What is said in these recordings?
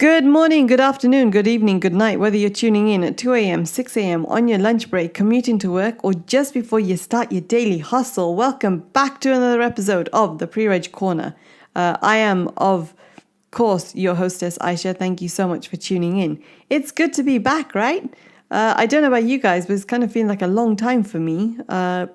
Good morning, good afternoon, good evening, good night, whether you're tuning in at 2 a.m., 6 a.m., on your lunch break, commuting to work, or just before you start your daily hustle. Welcome back to another episode of the PREREG Corner. I am, of course, your hostess, Aisha. Thank you so much for tuning in. It's good to be back, right? I don't know about you guys, but it's kind of feeling like a long time for me.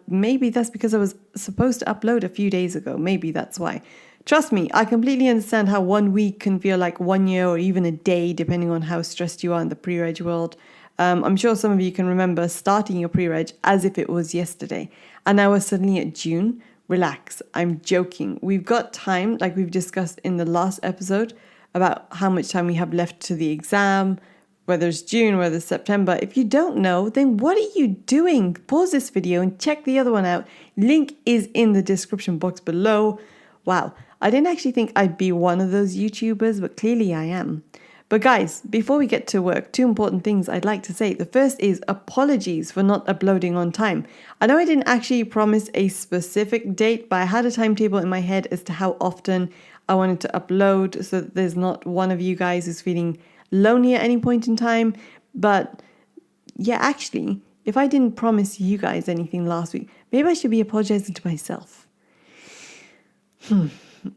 Maybe that's because I was supposed to upload a few days ago. Maybe that's why. Trust me, I completely understand how 1 week can feel like 1 year or even a day, depending on how stressed you are in the pre-reg world. I'm sure some of you can remember starting your pre-reg as if it was yesterday. And now we're suddenly at June. Relax, I'm joking. We've got time, like we've discussed in the last episode, about how much time we have left to the exam, whether it's June, whether it's September. If you don't know, then what are you doing? Pause this video and check the other one out. Link is in the description box below. Wow, I didn't actually think I'd be one of those YouTubers, but clearly I am. But guys, before we get to work, two important things I'd like to say. The first is apologies for not uploading on time. I know I didn't actually promise a specific date, but I had a timetable in my head as to how often I wanted to upload so that there's not one of you guys who's feeling lonely at any point in time. But yeah, actually, if I didn't promise you guys anything last week, maybe I should be apologizing to myself.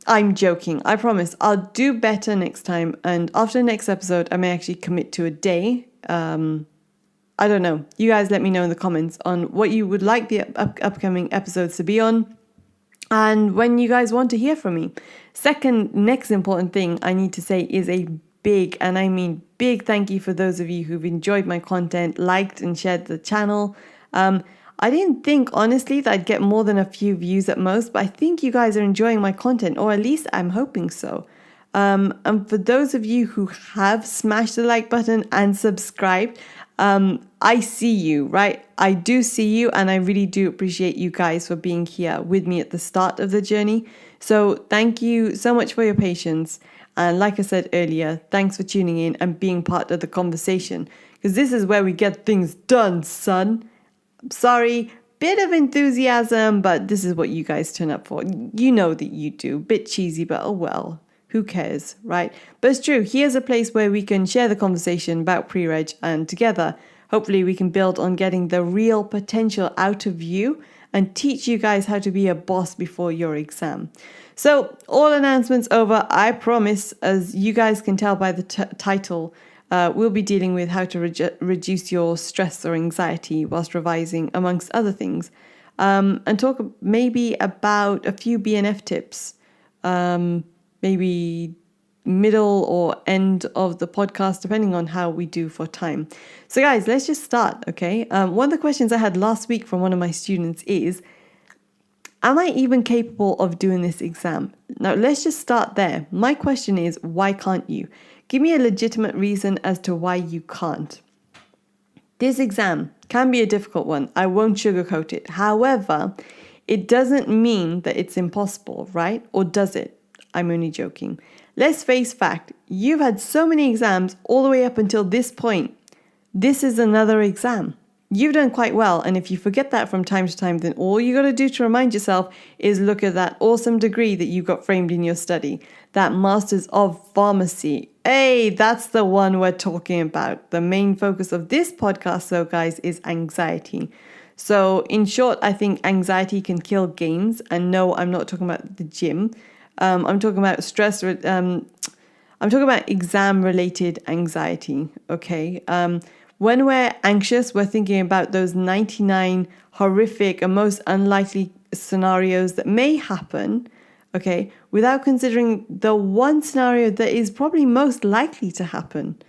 I'm joking. I promise I'll do better next time. And after the next episode, I may actually commit to a day. I don't know. You guys let me know in the comments on what you would like the upcoming episodes to be on and when you guys want to hear from me. Second, next important thing I need to say is a big, and I mean big, thank you for those of you who've enjoyed my content, liked and shared the channel. I didn't think, honestly, that I'd get more than a few views at most, but I think you guys are enjoying my content, or at least I'm hoping so. And for those of you who have smashed the like button and subscribed, I see you, right? I do see you, and I really do appreciate you guys for being here with me at the start of the journey. So thank you so much for your patience. And like I said earlier, thanks for tuning in and being part of the conversation, because this is where we get things done, son. Sorry, bit of enthusiasm, but this is what you guys turn up for. You know that you do. Bit cheesy, but oh well, who cares, right? But it's true. Here's a place where we can share the conversation about pre-reg, and together, hopefully we can build on getting the real potential out of you and teach you guys how to be a boss before your exam. So all announcements over. I promise, as you guys can tell by the title, we'll be dealing with how to reduce your stress or anxiety whilst revising, amongst other things, and talk maybe about a few BNF tips, maybe middle or end of the podcast, depending on how we do for time. So guys, let's just start, okay? One of the questions I had last week from one of my students is, am I even capable of doing this exam? Now, let's just start there. My question is, why can't you? Give me a legitimate reason as to why you can't. This exam can be a difficult one. I won't sugarcoat it. However, it doesn't mean that it's impossible, right? Or does it? I'm only joking. Let's face fact. You've had so many exams all the way up until this point. This is another exam. You've done quite well, and if you forget that from time to time, then all you got to do to remind yourself is look at that awesome degree that you got framed in your study, that Masters of Pharmacy. Hey, that's the one we're talking about. The main focus of this podcast, though, guys, is anxiety. So in short, I think anxiety can kill gains, and no, I'm not talking about the gym. I'm talking about stress. I'm talking about exam-related anxiety, okay? When we're anxious, we're thinking about those 99 horrific and most unlikely scenarios that may happen, okay, without considering the one scenario that is probably most likely to happen,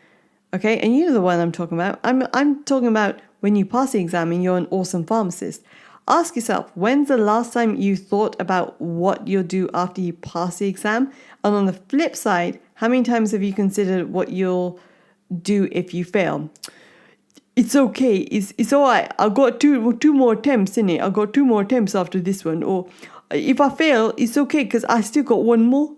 okay? And you know the one I'm talking about. I'm talking about when you pass the exam and you're an awesome pharmacist. Ask yourself, when's the last time you thought about what you'll do after you pass the exam? And on the flip side, how many times have you considered what you'll do if you fail? It's okay. It's all right. I got two more attempts in it. I got 2 more attempts after this one. Or if I fail, it's okay because I still got 1 more.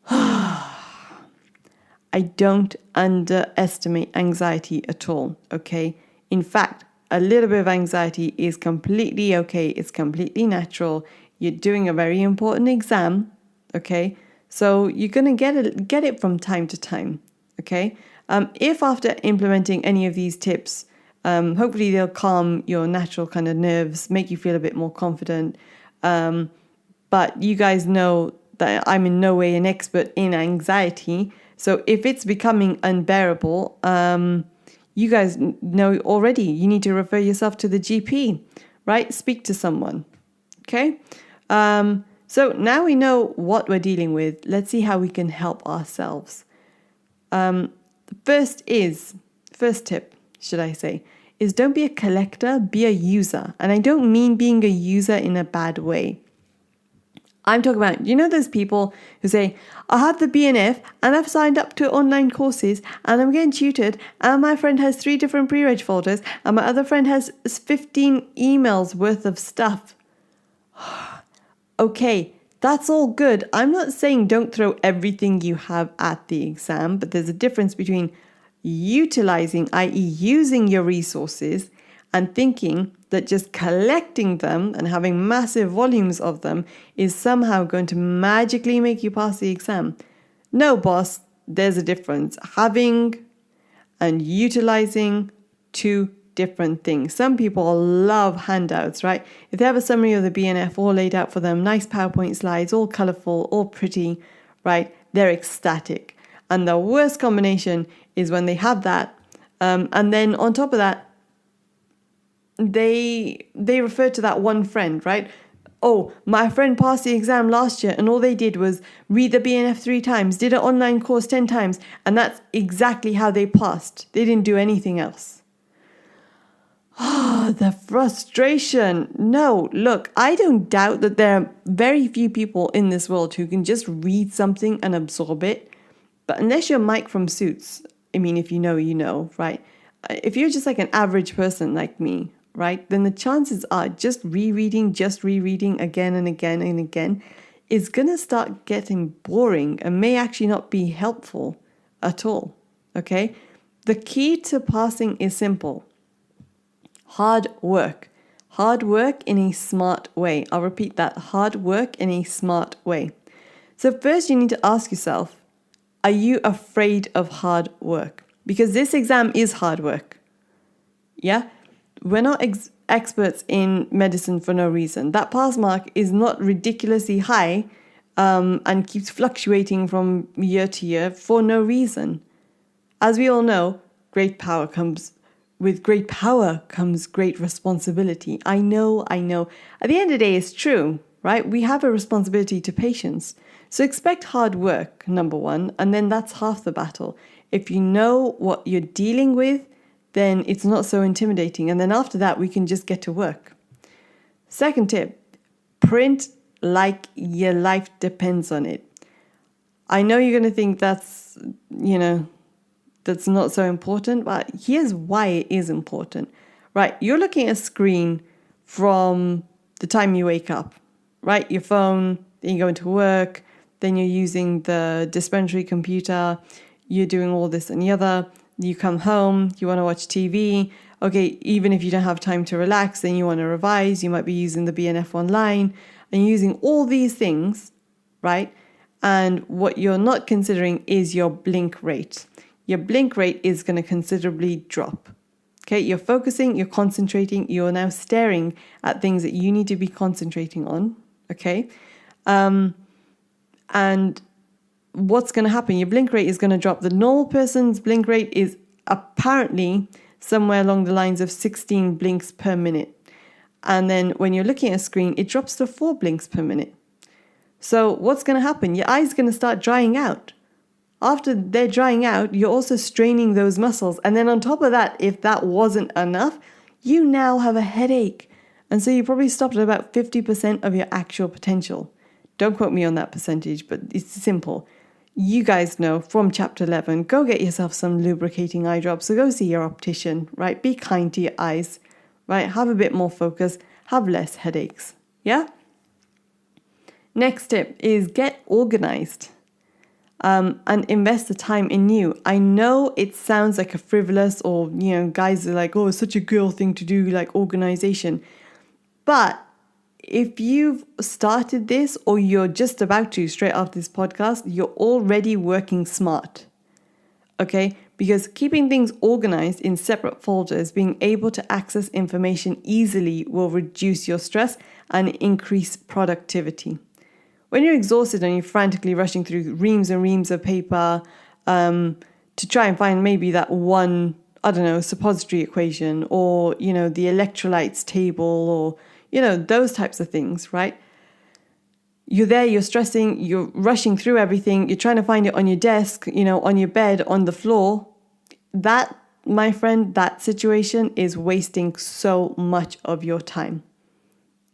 I don't underestimate anxiety at all. Okay. In fact, a little bit of anxiety is completely okay. It's completely natural. You're doing a very important exam. Okay. So you're going to get it from time to time, okay? If after implementing any of these tips, hopefully they'll calm your natural kind of nerves, make you feel a bit more confident. But you guys know that I'm in no way an expert in anxiety. So if it's becoming unbearable, you guys know already you need to refer yourself to the GP, right? Speak to someone, okay? So now we know what we're dealing with. Let's see how we can help ourselves. The first tip, should I say, is don't be a collector, be a user. And I don't mean being a user in a bad way. I'm talking about, those people who say, I have the BNF and I've signed up to online courses and I'm getting tutored and my friend has 3 different pre-reg folders and my other friend has 15 emails worth of stuff. Okay, that's all good. I'm not saying don't throw everything you have at the exam, but there's a difference between utilizing, i.e. using your resources, and thinking that just collecting them and having massive volumes of them is somehow going to magically make you pass the exam. No, boss, there's a difference. Having and utilizing two different things. Some people love handouts, right? If they have a summary of the BNF all laid out for them, nice PowerPoint slides, all colorful, all pretty, right? They're ecstatic. And the worst combination is when they have that, and then on top of that, they refer to that one friend, right? Oh, my friend passed the exam last year and all they did was read the BNF 3 times, did an online course 10 times, and that's exactly how they passed. They didn't do anything else. The frustration. No, look, I don't doubt that there are very few people in this world who can just read something and absorb it. But unless you're Mike from Suits, I mean, if you know, right? If you're just like an average person like me, right? Then the chances are just rereading again and again and again is going to start getting boring and may actually not be helpful at all, okay? The key to passing is simple. Hard work. Hard work in a smart way. I'll repeat that. Hard work in a smart way. So first you need to ask yourself, are you afraid of hard work? Because this exam is hard work. Yeah? We're not experts in medicine for no reason. That pass mark is not ridiculously high and keeps fluctuating from year to year for no reason. As we all know, with great power comes great responsibility. I know. At the end of the day, it's true, right? We have a responsibility to patients. So expect hard work, number one, and then that's half the battle. If you know what you're dealing with, then it's not so intimidating. And then after that, we can just get to work. Second tip, print like your life depends on it. I know you're going to think that's not so important, but here's why it is important, right? You're looking at a screen from the time you wake up, right? Your phone, then you go into work, then you're using the dispensary computer, you're doing all this and the other, you come home, you want to watch TV. Okay, even if you don't have time to relax, then you want to revise, you might be using the BNF online and using all these things, right? And what you're not considering is your blink rate. Your blink rate is going to considerably drop. Okay, you're focusing, you're concentrating, you're now staring at things that you need to be concentrating on. Okay, and what's going to happen? Your blink rate is going to drop. The normal person's blink rate is apparently somewhere along the lines of 16 blinks per minute. And then when you're looking at a screen, it drops to 4 blinks per minute. So what's going to happen? Your eyes are going to start drying out. After they're drying out, you're also straining those muscles. And then on top of that, if that wasn't enough, you now have a headache. And so you probably stopped at about 50% of your actual potential. Don't quote me on that percentage, but it's simple. You guys know from chapter 11, go get yourself some lubricating eye drops. So go see your optician, right? Be kind to your eyes, right? Have a bit more focus, have less headaches. Yeah? Next tip is get organized. And invest the time in you. I know it sounds like a frivolous or, guys are like, oh, it's such a girl thing to do, like organization. But if you've started this or you're just about to straight after this podcast, you're already working smart. Okay? Because keeping things organized in separate folders, being able to access information easily will reduce your stress and increase productivity. When you're exhausted and you're frantically rushing through reams and reams of paper to try and find maybe that one, I don't know, suppository equation or, the electrolytes table or, those types of things, right? You're there, you're stressing, you're rushing through everything, you're trying to find it on your desk, on your bed, on the floor. That, my friend, that situation is wasting so much of your time.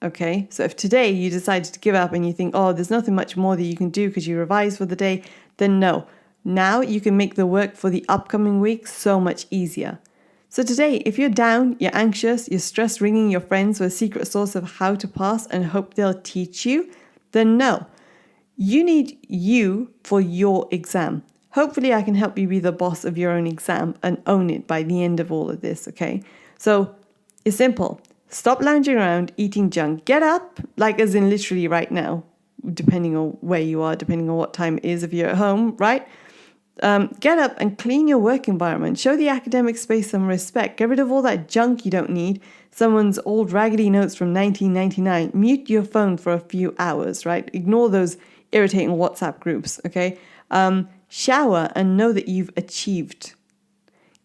Okay, so if today you decided to give up and you think, oh, there's nothing much more that you can do because you revised for the day, then no. Now you can make the work for the upcoming week so much easier. So today, if you're down, you're anxious, you're stressed ringing your friends for a secret source of how to pass and hope they'll teach you, then no. You need you for your exam. Hopefully I can help you be the boss of your own exam and own it by the end of all of this, okay? So it's simple. Stop lounging around eating junk. Get up, like as in literally right now, depending on where you are, depending on what time it is if you're at home, right? Get up and clean your work environment. Show the academic space some respect. Get rid of all that junk you don't need. Someone's old raggedy notes from 1999. Mute your phone for a few hours, right? Ignore those irritating WhatsApp groups, okay? Shower and know that you've achieved.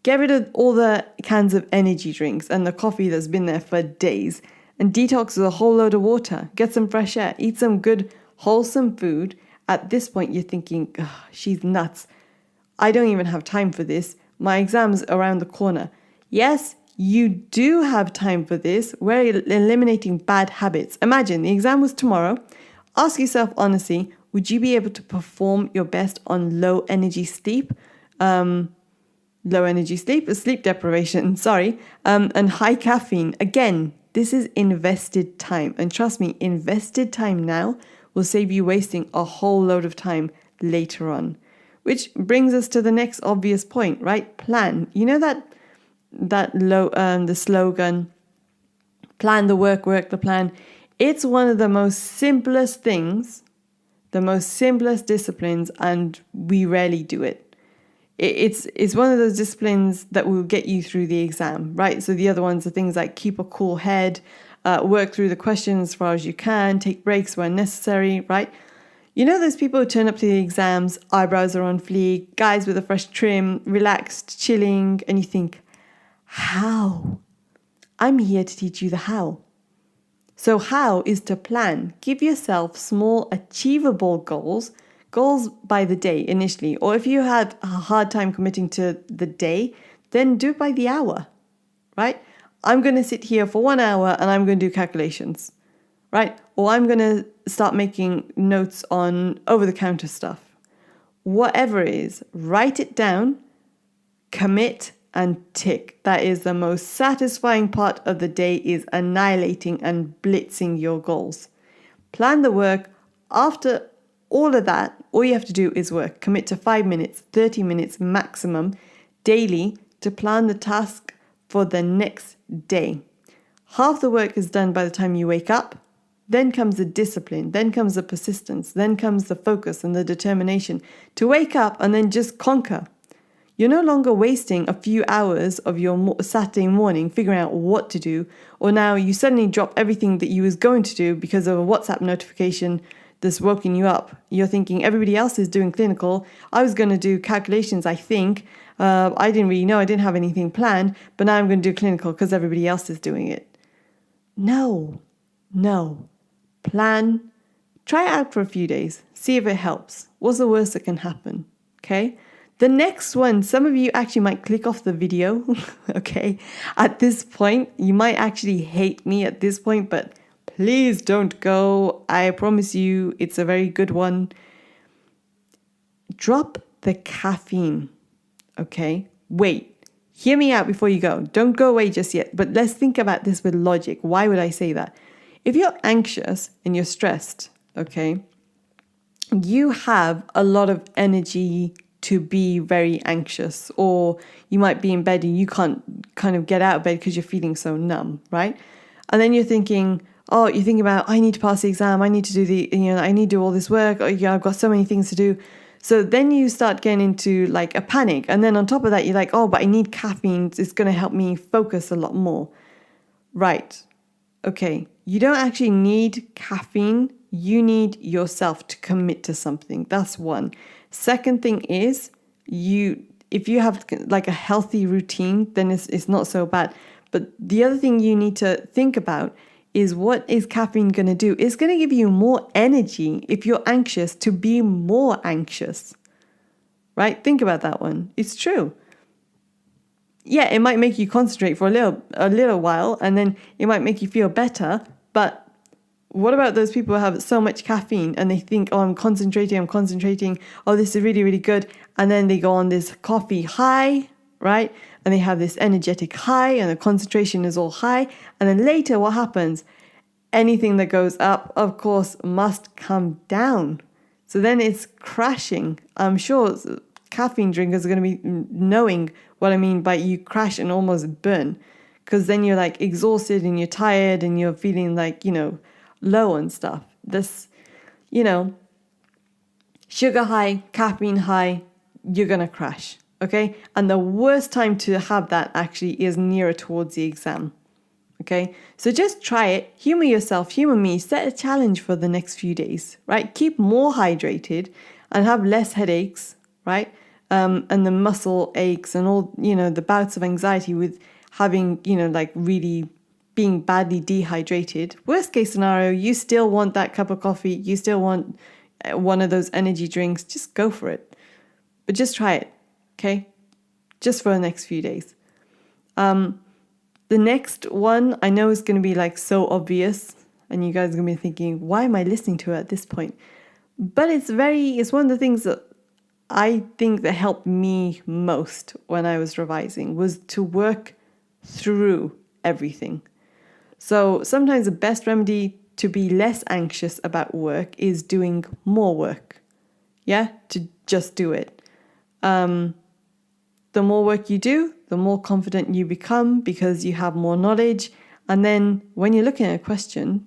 Get rid of all the cans of energy drinks and the coffee that's been there for days and detox with a whole load of water. Get some fresh air. Eat some good, wholesome food. At this point, you're thinking, she's nuts. I don't even have time for this. My exam's around the corner. Yes, you do have time for this. We're eliminating bad habits. Imagine the exam was tomorrow. Ask yourself honestly, would you be able to perform your best on low energy sleep? Sleep deprivation, and high caffeine. Again, this is invested time. And trust me, invested time now will save you wasting a whole load of time later on. Which brings us to the next obvious point, right? Plan. You know the slogan, plan the work the plan. It's one of the most simplest things, the most simplest disciplines, and we rarely do it. It's one of those disciplines that will get you through the exam, right? So the other ones are things like keep a cool head, work through the questions as far as you can, take breaks when necessary, right? You know those people who turn up to the exams, eyebrows are on fleek, guys with a fresh trim, relaxed, chilling, and you think, how? I'm here to teach you the how. So how is to plan. Give yourself small, achievable goals by the day initially. Or if you had a hard time committing to the day, then do it by the hour, right? I'm going to sit here for 1 hour and I'm going to do calculations, right? Or I'm going to start making notes on over-the-counter stuff. Whatever it is, write it down, commit, and tick. That is the most satisfying part of the day, is annihilating and blitzing your goals. Plan the work. After all of that, all you have to do is work. Commit to 5 minutes, 30 minutes maximum daily to plan the task for the next day. Half the work is done by the time you wake up. Then comes the discipline, then comes the persistence, then comes the focus and the determination to wake up and then just conquer. You're no longer wasting a few hours of your Saturday morning figuring out what to do, or now you suddenly drop everything that you was going to do because of a WhatsApp notification that's woken you up. You're thinking everybody else is doing clinical. I was going to do calculations, I think. I didn't really know. I didn't have anything planned, but now I'm going to do clinical because everybody else is doing it. No. Plan. Try it out for a few days. See if it helps. What's the worst that can happen? Okay. The next one, some of you actually might click off the video. Okay. At this point, you might actually hate me at this point, but please don't go. I promise you it's a very good one. Drop the caffeine. Okay. Wait. Hear me out before you go. Don't go away just yet. But let's think about this with logic. Why would I say that? If you're anxious and you're stressed, okay, you have a lot of energy to be very anxious, or you might be in bed and you can't kind of get out of bed because you're feeling so numb, right? And then you're thinking, oh, you're thinking about, I need to pass the exam, I need to do I need to do all this work, oh, yeah, I've got so many things to do. So then you start getting into like a panic. And then on top of that, you're like, oh, but I need caffeine. It's going to help me focus a lot more. Right. Okay. You don't actually need caffeine. You need yourself to commit to something. That's one. Second thing is if you have like a healthy routine, then it's not so bad. But the other thing you need to think about is, what is caffeine going to do? It's going to give you more energy if you're anxious to be more anxious, right? Think about that one. It's true. Yeah, it might make you concentrate for a little while, and then it might make you feel better. But what about those people who have so much caffeine and they think, oh, I'm concentrating. Oh, this is really, really good. And then they go on this coffee high, right? And they have this energetic high and the concentration is all high. And then later what happens? Anything that goes up, of course, must come down. So then it's crashing. I'm sure caffeine drinkers are going to be knowing what I mean by you crash and almost burn. Because then you're like exhausted and you're tired and you're feeling like, low and stuff. This, sugar high, caffeine high, you're going to crash. Okay. And the worst time to have that actually is nearer towards the exam. Okay. So just try it. Humor yourself, humor me, set a challenge for the next few days, right? Keep more hydrated and have less headaches, right? And the muscle aches and all, the bouts of anxiety with having, like really being badly dehydrated. Worst case scenario, you still want that cup of coffee. You still want one of those energy drinks. Just go for it. But just try it. Okay, just for the next few days. The next one I know is going to be like so obvious, and you guys are going to be thinking, why am I listening to it at this point? But it's one of the things that I think that helped me most when I was revising was to work through everything. So sometimes the best remedy to be less anxious about work is doing more work. Yeah, to just do it. The more work you do, the more confident you become because you have more knowledge. And then when you're looking at a question,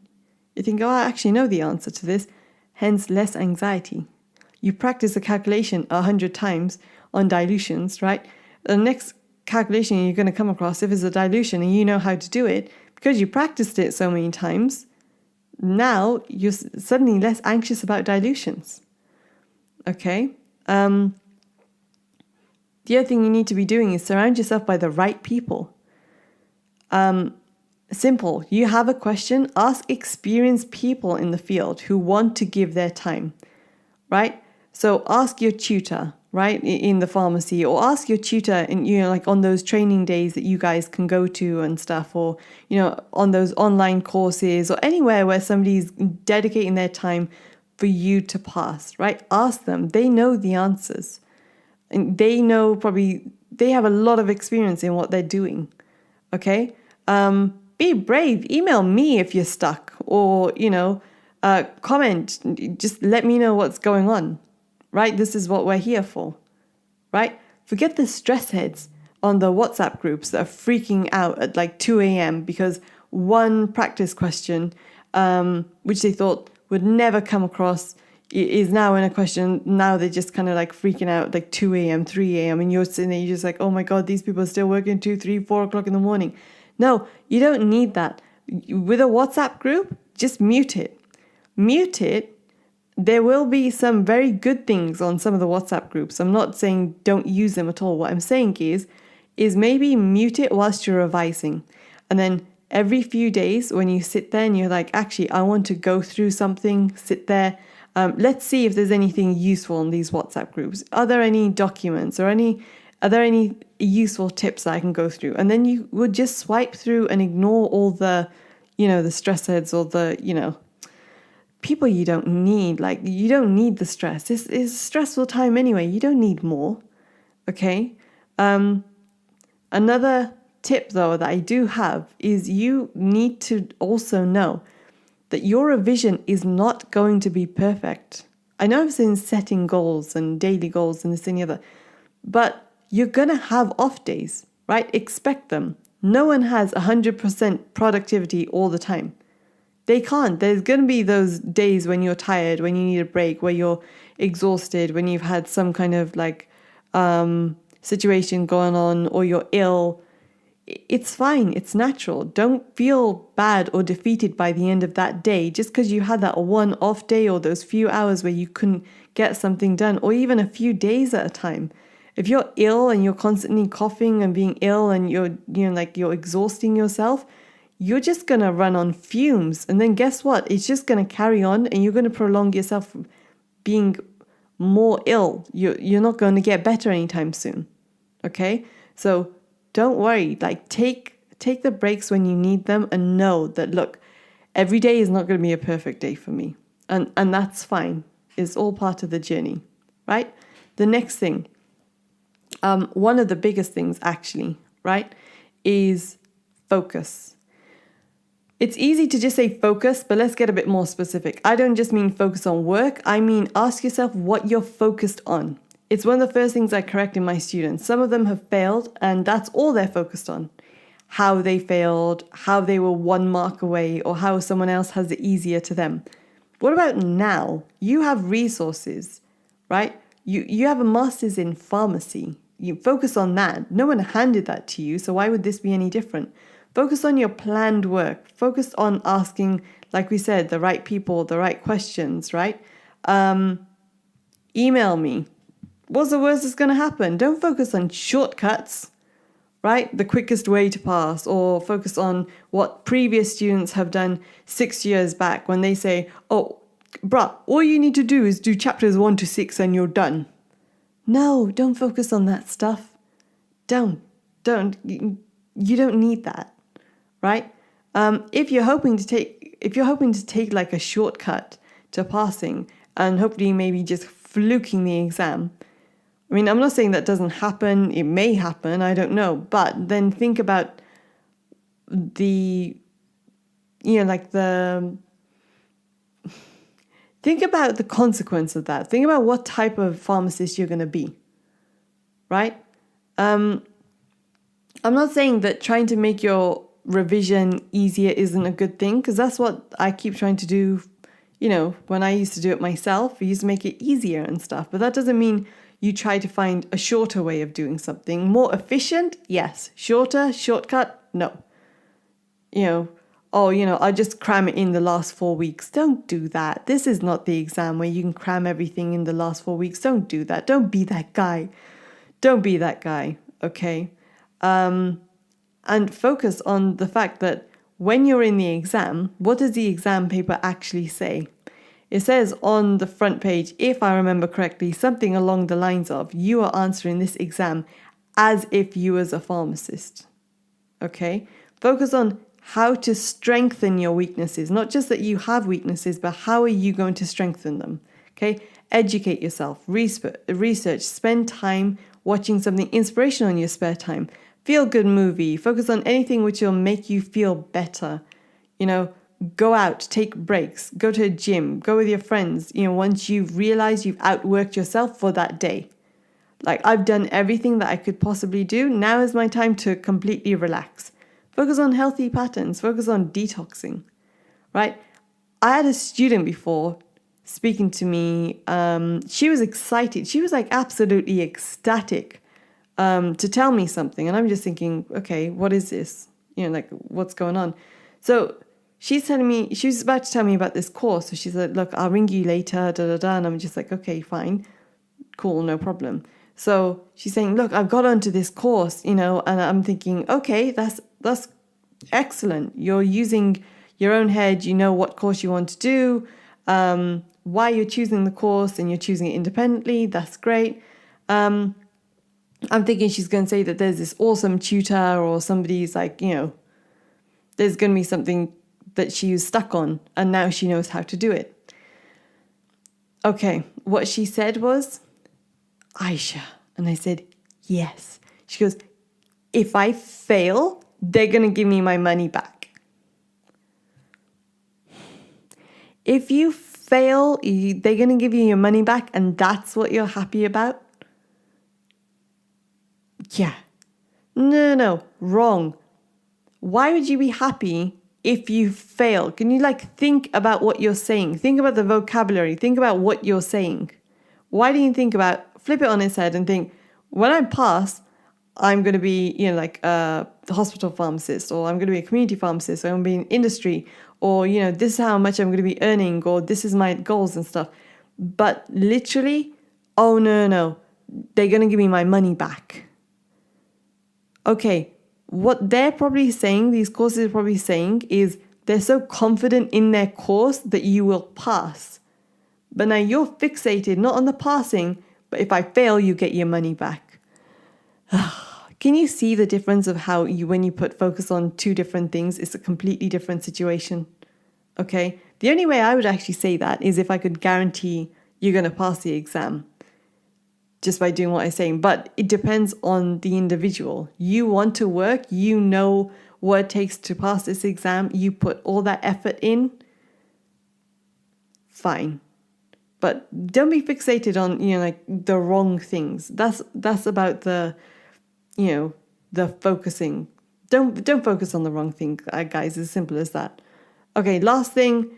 you think, oh, I actually know the answer to this, hence less anxiety. You practice a calculation 100 times on dilutions, right? The next calculation you're going to come across, if it's a dilution and you know how to do it, because you practiced it so many times, now you're suddenly less anxious about dilutions. Okay? The other thing you need to be doing is surround yourself by the right people. Simple. You have a question, ask experienced people in the field who want to give their time, right? So ask your tutor, right, in the pharmacy, or ask your tutor in, like on those training days that you guys can go to and stuff, or, on those online courses or anywhere where somebody's dedicating their time for you to pass, right? Ask them. They know the answers. And they know they have a lot of experience in what they're doing. Okay? Be brave. Email me if you're stuck, or, comment. Just let me know what's going on, right? This is what we're here for, right? Forget the stress heads on the WhatsApp groups that are freaking out at like 2 a.m. because one practice question, which they thought would never come across, is now in a question. Now they're just kind of like freaking out like 2 a.m., 3 a.m. And you're sitting there, you're just like, oh my God, these people are still working 2, 3, 4 o'clock in the morning. No, you don't need that. With a WhatsApp group, just mute it. Mute it. There will be some very good things on some of the WhatsApp groups. I'm not saying don't use them at all. What I'm saying is maybe mute it whilst you're revising. And then every few days when you sit there and you're like, actually, I want to go through something, sit there. Let's see if there's anything useful in these WhatsApp groups. Are there any documents or are there any useful tips that I can go through? And then you would just swipe through and ignore all the, the stress heads or the, people you don't need. Like, you don't need the stress. This is a stressful time anyway. You don't need more. Okay? Another tip, though, that I do have is you need to also know that your revision is not going to be perfect. I know I've been setting goals and daily goals and this and the other, but you're going to have off days, right? Expect them. No one has 100% productivity all the time. They can't. There's going to be those days when you're tired, when you need a break, where you're exhausted, when you've had some kind of like situation going on, or you're ill. It's fine. It's natural. Don't feel bad or defeated by the end of that day just because you had that one off day or those few hours where you couldn't get something done, or even a few days at a time. If you're ill and you're constantly coughing and being ill and you're exhausting yourself, you're just going to run on fumes. And then guess what? It's just going to carry on, and you're going to prolong yourself being more ill. You're not going to get better anytime soon. Okay? So don't worry. Like take the breaks when you need them, and know that, look, every day is not going to be a perfect day for me. And that's fine. It's all part of the journey, right? The next thing, one of the biggest things actually, right, is focus. It's easy to just say focus, but let's get a bit more specific. I don't just mean focus on work. I mean, ask yourself what you're focused on. It's one of the first things I correct in my students. Some of them have failed, and that's all they're focused on. How they failed, how they were 1 mark away, or how someone else has it easier to them. What about now? You have resources, right? You have a master's in pharmacy. You focus on that. No one handed that to you, so why would this be any different? Focus on your planned work. Focus on asking, like we said, the right people, the right questions, right? Email me. What's the worst that's going to happen? Don't focus on shortcuts, right? The quickest way to pass, or focus on what previous students have done 6 years back when they say, oh, bruh, all you need to do is do chapters 1 to 6 and you're done. No, don't focus on that stuff. Don't. You don't need that, right? If you're hoping to take like a shortcut to passing and hopefully maybe just fluking the exam, I mean, I'm not saying that doesn't happen. It may happen. I don't know. But then think about think about the consequence of that. Think about what type of pharmacist you're going to be, right? I'm not saying that trying to make your revision easier isn't a good thing, because that's what I keep trying to do. When I used to do it myself, I used to make it easier and stuff. But that doesn't mean you try to find a shorter way of doing something. More efficient, yes. Shorter, shortcut, no. I just cram it in the last 4 weeks. Don't do that. This is not the exam where you can cram everything in the last 4 weeks. Don't do that. Don't be that guy. Okay? And focus on the fact that when you're in the exam, what does the exam paper actually say? It says on the front page, if I remember correctly, something along the lines of, you are answering this exam as if you was a pharmacist. Okay? Focus on how to strengthen your weaknesses. Not just that you have weaknesses, but how are you going to strengthen them? Okay? Educate yourself, research, spend time watching something inspirational in your spare time. Feel good movie. Focus on anything which will make you feel better. Go out, take breaks, go to a gym, go with your friends, once you've realized you've outworked yourself for that day. Like, I've done everything that I could possibly do. Now is my time to completely relax. Focus on healthy patterns, focus on detoxing, right? I had a student before speaking to me. She was excited. She was like absolutely ecstatic to tell me something. And I'm just thinking, okay, what is this? What's going on? So she was about to tell me about this course. So she said, look, I'll ring you later, And I'm just like, okay, fine. Cool, no problem. So she's saying, look, I've got onto this course, and I'm thinking, okay, that's excellent. You're using your own head. You know what course you want to do, why you're choosing the course, and you're choosing it independently. That's great. I'm thinking she's going to say that there's this awesome tutor, or somebody's like, there's going to be something that she was stuck on and now she knows how to do it. Okay, what she said was, Aisha. And I said, yes. She goes, if I fail, they're going to give me my money back. If you fail, they're going to give you your money back, and that's what you're happy about? Yeah. No, wrong. Why would you be happy if you fail? Can you like think about what you're saying? Think about the vocabulary. Think about what you're saying. Why do you think about, flip it on its head and think, when I pass, I'm going to be, like a hospital pharmacist, or I'm going to be a community pharmacist, or I'm going to be in industry, or, this is how much I'm going to be earning, or this is my goals and stuff. But literally, oh, no, they're going to give me my money back. Okay, what they're probably saying, these courses are probably saying, is they're so confident in their course that you will pass. But now you're fixated not on the passing, but if I fail, you get your money back. Can you see the difference of how when you put focus on two different things, it's a completely different situation? Okay, the only way I would actually say that is if I could guarantee you're going to pass the exam just by doing what I'm saying. But it depends on the individual. You want to work, you know what it takes to pass this exam, you put all that effort in, fine. But don't be fixated on, the wrong things. That's about the focusing. Don't focus on the wrong thing, guys. As simple as that. Okay, last thing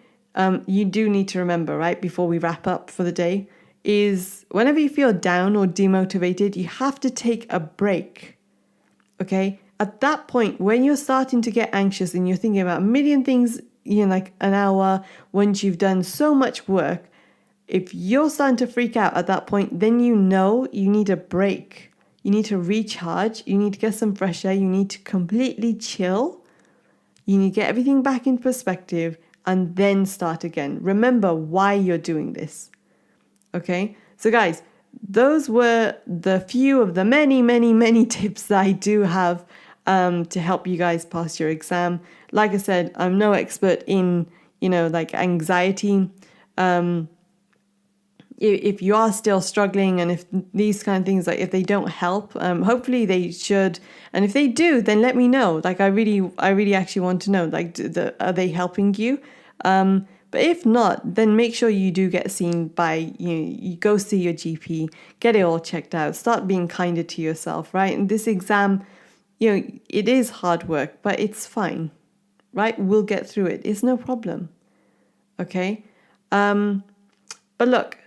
you do need to remember, right, before we wrap up for the day, is whenever you feel down or demotivated, you have to take a break. Okay? At that point, when you're starting to get anxious and you're thinking about a million things, like an hour, once you've done so much work, if you're starting to freak out at that point, then you need a break. You need to recharge. You need to get some fresh air. You need to completely chill. You need to get everything back in perspective and then start again. Remember why you're doing this. Okay? So guys, those were the few of the many, many, many tips that I do have to help you guys pass your exam. Like I said, I'm no expert in, anxiety. If you are still struggling, and if these kind of things, if they don't help, hopefully they should. And if they do, then let me know. I really actually want to know, are they helping you? But if not, then make sure you do get seen by, you go see your GP, get it all checked out, start being kinder to yourself, right? And this exam, it is hard work, but it's fine, right? We'll get through it. It's no problem. Okay? But look,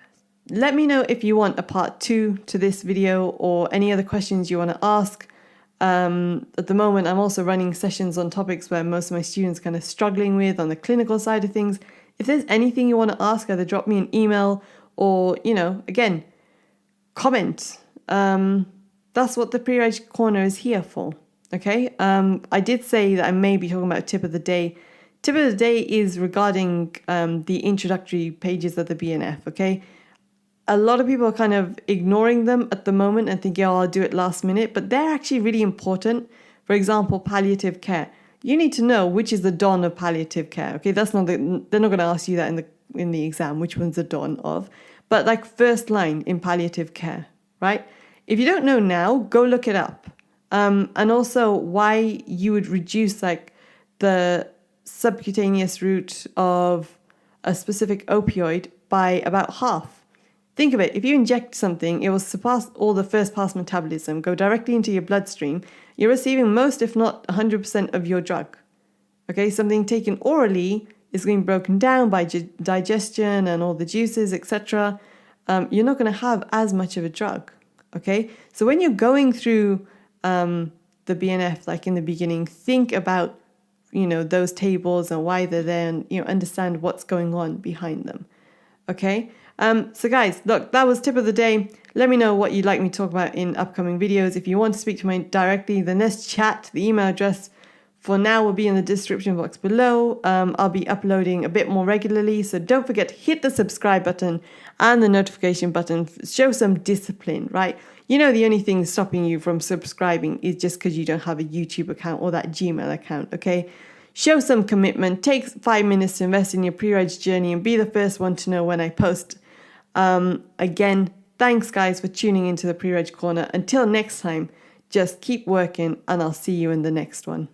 let me know if you want a part 2 to this video or any other questions you want to ask. At the moment, I'm also running sessions on topics where most of my students are kind of struggling with on the clinical side of things. If there's anything you want to ask, either drop me an email or, again, comment. That's what the PREREG Corner is here for, okay? I did say that I may be talking about tip of the day. Tip of the day is regarding the introductory pages of the BNF, okay? A lot of people are kind of ignoring them at the moment and thinking, I'll do it last minute, but they're actually really important. For example, palliative care. You need to know which is the dawn of palliative care. Okay, they're not going to ask you that in the exam, which one's the dawn of, but first line in palliative care, right? If you don't know now, go look it up. And also why you would reduce the subcutaneous route of a specific opioid by about half. Think of it, if you inject something, it will surpass all the first pass metabolism, go directly into your bloodstream. You're receiving most, if not 100% of your drug. Okay, something taken orally is being broken down by digestion and all the juices, etc. You're not going to have as much of a drug. Okay, so when you're going through the BNF, in the beginning, think about, those tables and why they're there and, understand what's going on behind them. Okay. So guys, look, that was tip of the day. Let me know what you'd like me to talk about in upcoming videos. If you want to speak to me directly, then let's chat. The email address for now will be in the description box below. I'll be uploading a bit more regularly, so don't forget to hit the subscribe button and the notification button. Show some discipline, right? The only thing stopping you from subscribing is just because you don't have a YouTube account or that Gmail account, okay? Show some commitment. Take 5 minutes to invest in your pre-reg journey and be the first one to know when I post. Again, thanks guys for tuning into the PREREG Corner. Until next time, just keep working and I'll see you in the next one.